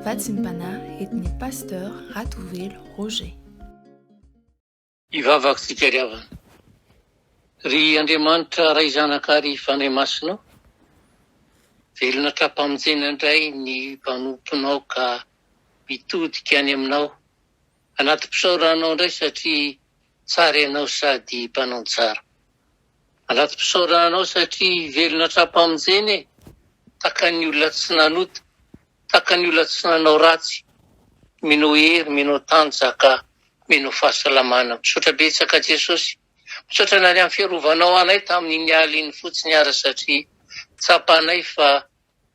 Vatsim-panahy etny pasteur Ratovelo Roger. Ivavaka tsikariavana. Ry Andriamanitra ray zanaka ary fanahy masinao. Velona trapamonjena indray ny mpanomponao ka mitodika any aminao. Anaty mpisaoranao indray satria tsara ianao sady mpanao tsara. Anaty mpisaoranao satria velona trapamonjena taka ny olona tsy nanota, taka ny olona tsy nanao ratsy. Minao hery, minao tanjaka, minao fahasalamana. Misaotra betsaka Jesosy. Misaotra nany amin'ny fiarovanao anay tamin'ny aliny fotsiny ara satria tsapanay fa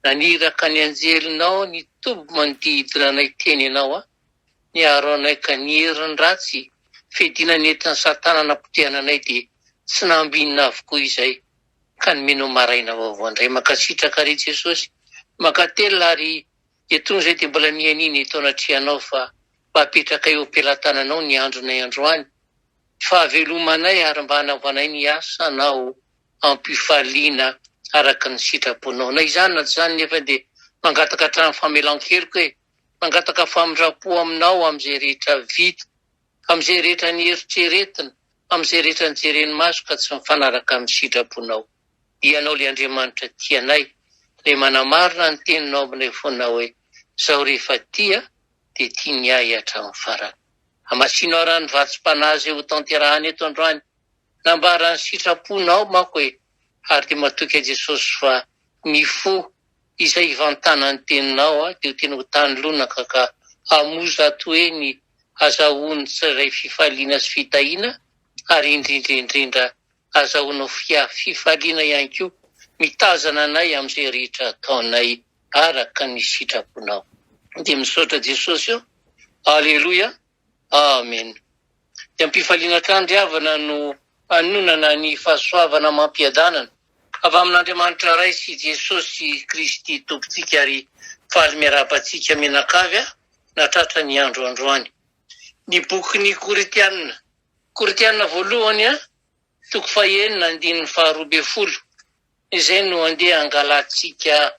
naniraka ny anjelinao ny tobo manodidina anay teny ianao. Niaro anay ka ny herin'ny ratsy fedina ny entin'ny satana nampotehana anay dia tsy nambinina avokoa izay. Ka ny minao maraina vaovao indray makasitraka ry Jesosy. Makatela ary etony izay dia mbola nianiny eto anatrianao fa mapetraka eo am-pelatananao ny andronay androany. Fahavelomanay ary mba hanaovanay ny asanao ampifaliana araka ny sitraponao. Na izany na tsy izany nefa dia mangataka hatrany famelan-keloka hoe mangataka famindrapo aminao amin'izay rehetra vita, amin'izay rehetra ny eritreretina, amin'izay rehetra ny jeren'ny maso ka tsy mifanaraka amin'ny sitraponao. Ianao le Andriamanitra tianay, le manamarina ny teninao aminay foana hoe zao rehefa tia dia tia ny ahy hatramin'ny farany. Hamasinao raha ny vatsim-panahy izay ho tanterahany eto androany. Nambara ny sitraponao manko hoe ary dia matoky Jesosy fa ny fo izay hivantana ny teninao dia ho tena ho tany lonaka ka hamoza ato hoe ny azahoany tsirairay fifaliana sy fitahiana ary indrindra azahoanao fifaliana ihany koa mitazana anay amin'izay rehetra ataonay araka ny sitraponao. Dia misaotra Jesosy eo. Aleloia. Amen. Dia ampifaliana trandriavana no anonana ny fahasoavana mampiadanana. Avy amin'Andriamanitra ray sy Jesosy Kristy tompontsika ary faly miarapantsika mianakavy natratra ny andro androany. Ny bokin'ny Koritianina voalohany toko 9:12. Izay no andeha angalantsika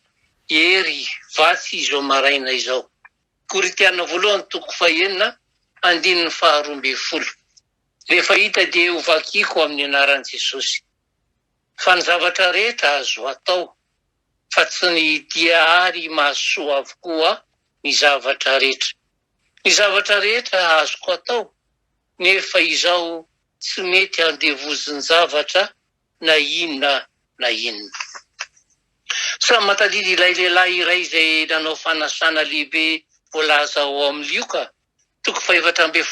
hery vatsy izao maraina izao. Koritianina voalohany toko 9:12. Rehefa hita dia ho vakiako amin'ny anaran'i Jesosy. Fa ny zavatra rehetra azo atao, fa tsy ny dia ary mahasoa avokoa ny zavatra rehetra. Ny zavatra rehetra azoko atao, nefa izao tsy mety handevozin zavatra na inona na inona. Samy mahatadidy ilay lehilahy iray izay nanao fanasana lehibe voalaza ao amin'ny lioka. Toko 7:15 ka hatramin'ny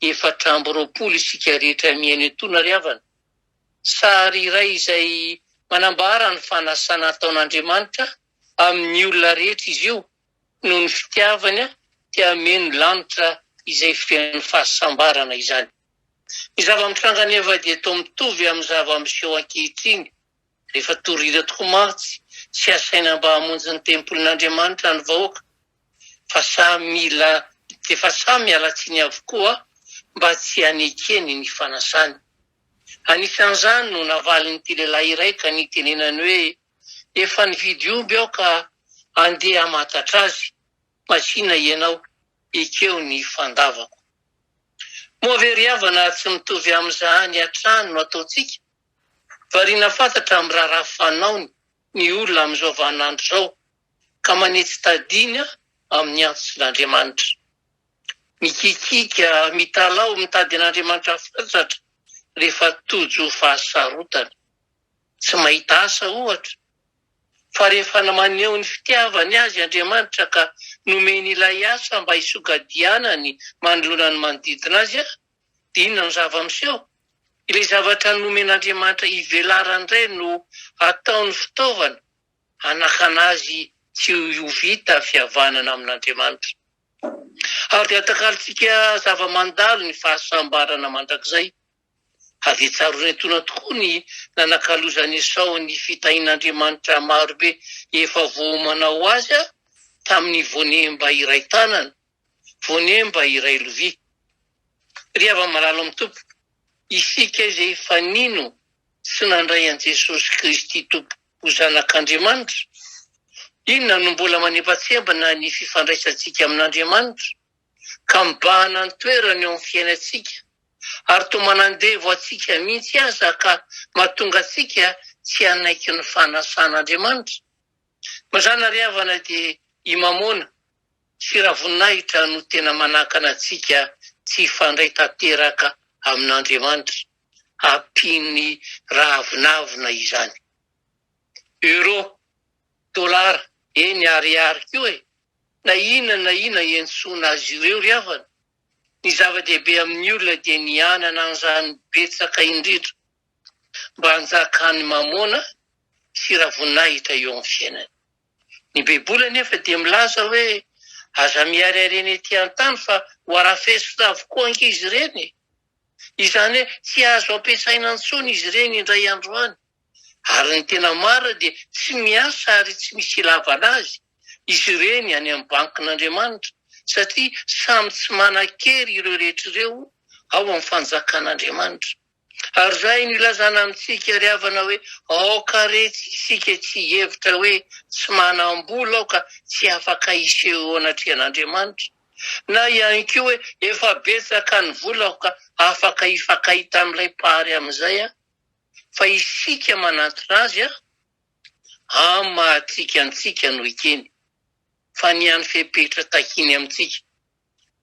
4:20 isika rehetra miaina etona ry havana. Sary iray izay manambara ny fanasana ataon'Andriamanitra amin'ny olona rehetra izy io noho ny fitiavany dia hameno lanitra izay feno fahasambarana izany. Ny zava-mitranga nefa dia toa mitovy amin'ny zava-miseho ankehitriny. Rehefa torira tokoa mantsy tsy asaina mba hamonjy ny tempolin'Andriamanitra ny vahoaka, fa samy miala tsiny avokoa mba tsy hanekeny ny fanasany. Anisan'izany no navalin'ity lehilahy iray ka nitenenany hoe efa nividy omby aho ka andeha hamatatra azy, masina ianao, ekeo ny fandavako. Moa ve ry havana tsy mitovy amin'izany hatrany no ataontsika? Variana fantatra amin'ny raharaha fanaony ny olona amin'izao vaninandro izao ka manetsy tadiny amin'ny antson'Andriamanitra. Mikikika, mitalao, mitady an'Andriamanitra fatratra rehefa tojo fahasarotana. Tsy mahita asa ohatra, fa rehefa maneho ny fitiavany azy Andriamanitra ka nomeny ilay asa mba hisogadianany manoloana ny manodidina azy, dia inona ny zava-miseho? Ilay zavatra nomen'Andriamanitra ivelarany iray no ataony fitaovana hanakana azy tsy ho vita fihavanana amin'Andriamanitra. Ary dia atakalitsika zava-mandalo ny fahasambarana mandrakizay. Avy tsaroana etona tokoa ny nanakalozan'ny Esau ny fitahin'Andriamanitra marobe efa voamanao azy tamin'ny voanemba iray tanana, voanemba iray lovia. Ry havana malala amin'ny tompo, isika izay efa nino sy nandray an'i Jesosy Kristy tompo ho zanak'Andriamanitra, Inona no mbola manepatsembana ny fifandraisantsika amin'Andriamanitra ka mibahana ny toerany eo amin'ny fiainantsika ary toa manandevo atsika mihitsy aza ka mahatonga atsika tsy hanaiky ny fanasan'Andriamanitra. Mazana ry havana dia i Mamona sy Ravonahitra no tena manakana atsika tsy hifandray tanteraka amin'Andriamanitra, hampiny ravinavina izany. Euro, dolara, eny ariary koa na inona iantsoana azy ireo ry havana. Ny zava-dehibe amin'ny olona dia ny anana an'izany betsaka indrindra mba hanjakany Mamona sy Ravonahitra eo amin'ny fiainany. Ny Baiboly nefa dia milaza hoe aza miariareny ety an-tany fa ho arafesitra avokoa ankizy ireny. Izany hoe tsy azo ampiasaina intsony izy ireny indray andro any. Ary ny tena marina dia tsy miasa ary tsy misy ilavana azy izy ireny any amin'ny bankin'Andriamanitra, satria samy tsy manan-kery ireo rehetra ireo ao amin'ny fanjakan'Andriamanitra. Ary izay no ilazana amintsika ry havana hoe aoka rehetra isika tsy hevitra hoe tsy manam-bola aho ka tsy afaka hiseho anatrehan'Andriamanitra, na ihany koa hoe efa betsaka ny vola aho ka afaka hifankahita amin'ilay pary amin'izay fa isika manantona azy mahatsika antsika no ikeny. Fa ny an'ny fepetra takiny amintsika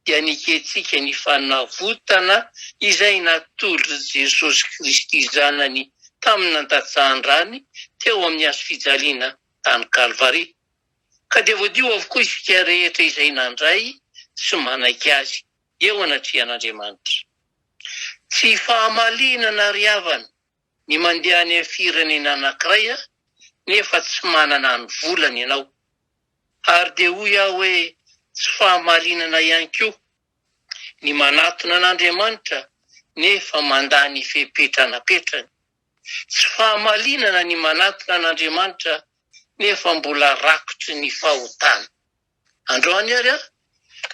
dia niketsika ny fanavotana izay natolotry Jesosy Kristy zanany tamin'ny nandatsahany teo amin'ny hazo fijaliana tany Kalvari. Ka dia voadio avokoa isika rehetra izay nandray sy manaiky azy eo anatrehan'Andriamanitra. Tsy fahamalinana ry havana ny mandeha any amin'ny firenena anankiray nefa tsy manana ny volany ianao. Ary dia hoy aho hoe tsy fahamalinana ihany koa ny manatona an'Andriamanitra nefa mandany fepetranapetrany. Tsy fahamalinana ny manatona an'Andriamanitra nefa mbola rakotry ny fahotana. Androany ary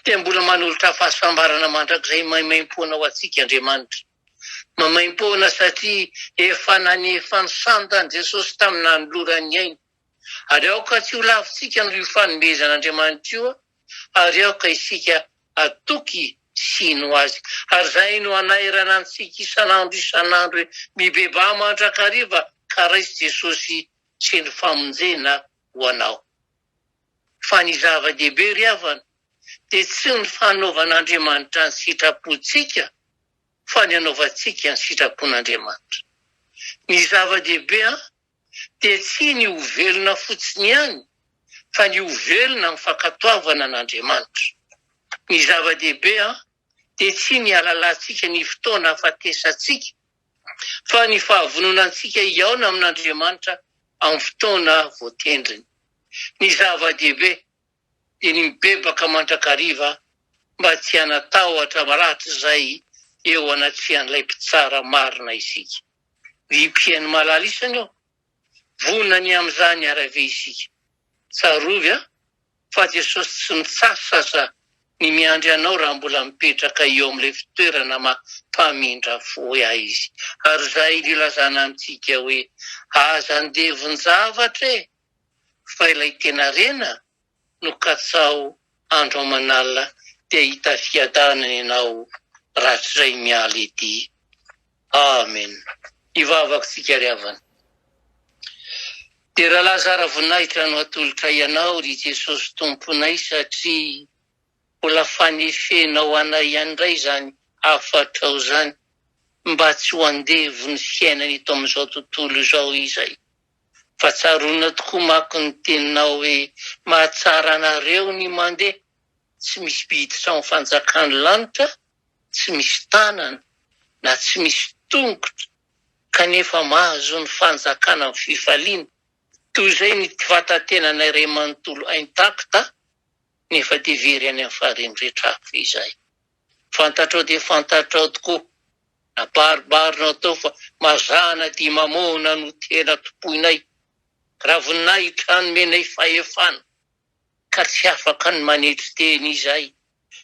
dia mbola manolotra fahasambarana mandrakizay maimaim-poana ho antsika Andriamanitra. Maimaim-poana satria efa nanefa ny santan Jesosy tamin'ny nanolorany aina. Ary aoka tsy ho lavintsika ny fanomezan'Andriamanitra io, ary aoka isika atoky sino azy. Ary izay no anairana antsika isan'andro mibeba mandrakariva ka raisy Jesosy sy ny famonjena ho anao. Fa ny zava-dehibe ry havana dia tsy ny fanaovan'Andriamanitra ny sitrapontsika fa ny anaovantsika ny sitrapon'Andriamanitra. Ny zava-dehibe dia tsy ny ho velona fotsiny ihany fa ny ho velona ny fankatoavana an'Andriamanitra. Ny zava-dehibe dia tsy ny alalantsika ny fotoana ahafatesantsika fa ny fahavononantsika iaona amin'Andriamanitra amin'ny fotoana voatendriny. Ny zava-dehibe dia ny mibebaka mandrakariva mba tsy hanatahotra maratra izay eo anatrehan'ilay mpitsara marina isika. Vim-piainy malalisany vonany amin'izany arave isika. Tsarovy fa Jesosy tsy mitsasa ny miandry anao raha mbola mipetraka eo amin'ilay fitoerana mampamindra fo izy. Ary izay ilazana amintsika hoe aza andevony zavatra fa ilay tena rena no katsao andro aman'alina dia hita fiadanana ianao rahatrizay miala ety. Amen. Ivavaka tsika ry havana. Dia rahalahy Ravonahitra no atolotra ianao ry Jesosy Tomponay satria mbola fanefenao anay ihany indray izany afatrao izany mba tsy ho andevo ny fiainana eto amin'izao tontolo izao izay. Fa tsaroana tokoa manko ny teninao hoe mahatsara anareo ny mandeha, tsy misy biditra amin'ny fanjakany lanitra, tsy misy tanana na tsy misy tongotra kanefa mahazo ny fanjakana amin'ny fifaliana. Toy izay ny vatantenanay iray manontolo intakta nefa dia very any amin'ny faharenin-drehetra hafa izay. Fantatrao dia fantatrao tokoa, nabaribarinao tao fa mazana dia Mamona no tena tompoinay. Ravonahitra nomenay fahefana ka tsy afaka ny manetry teny izay,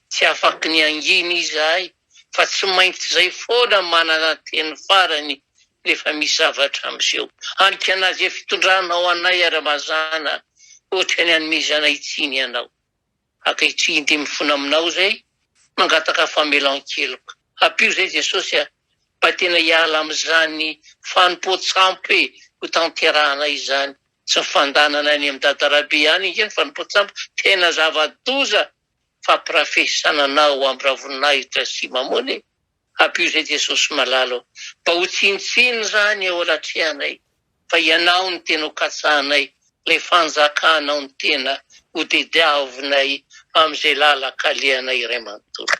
tsy afaka ny angina izahay, fa tsy maintsy izay foana manana teny farany rehefa misy zavatra amin'izeo. Anika anazy fitondranao anay ara-mazana ohatra ny anomezana itsiny ianao. Ankehitriny dia mifono aminao zay, mangataka famelan-keloka. Ampio zay Jesosy mba tena hiala amin'izany fanompoatsampy ho tanterahana izany. Tsy mifandanana any amin'ny dadarabe ihany iny fanompoatsampy, tena zava-doza fampirafesana anao amin'ny ravonahitra sy mamony. Ampio zay Jesosy malalo, mba ho tsinitsiny zany ao alatrehanay, fa ianao ny tena ho katsahanay, ilay fanjakanao ny tena ho tediavinay amin'izay lalaka alehanay iray manontolo.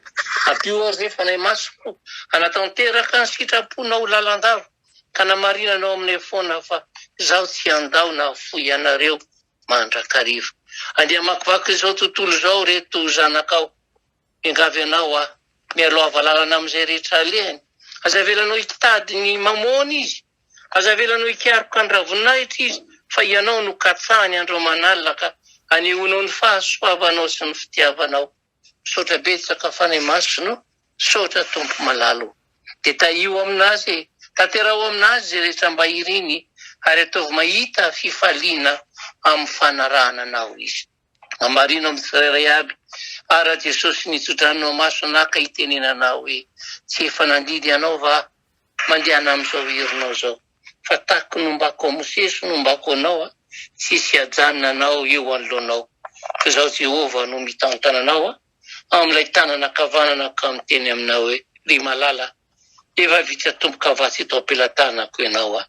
Ampio ary zay fanay masoko, anatanteraka ny sitraponao lalandava, ka namarinanao aminay foana fa zaho tsy andao na fo ianareo mandrakariva. Andeha makivaky izao tontolo izao reto zanakao, engavy ianao mialoava lalana amin'izay rehetra alehany. Aza velanao hitady ny mamony izy, aza velanao hikaroka ny ravonahitra izy, fa ianao no katsahany andro manalina ka anehoanao ny fahasoavanao sy ny fitiavanao. Misaotra betsaka fanay masonao, misaotra tompo malalo. Dia taio aminazy, tanterao aminazy zay rehetra mba iriny, ary ataovy mahita fifaliana amin'ny fanarahana anao izy. Amarino amin'ny tsirairay aby, ara Jesosy nitsotranao maso naka hitenenanao hoe tsy efa nandidy ianao va mandehana amin'izao herinao zao. Fa taky nombako Mosesy nombako anao, tsisy hajanona anao eo anoloanao. Fa zaho Jehova no mitantana anao amin'ilay tanana kavanana ka miteny aminao hoe ry malala, efa vita tomboka avatsy eto am-pelantanako ianao.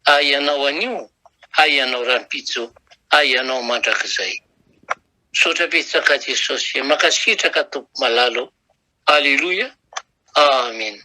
Ay ianao anio, ay ianao rampitso, ay ianao mandrakizay. Misaotra betsaka Jesosy, makasitraka tompo malalo. Aleluia. Amen.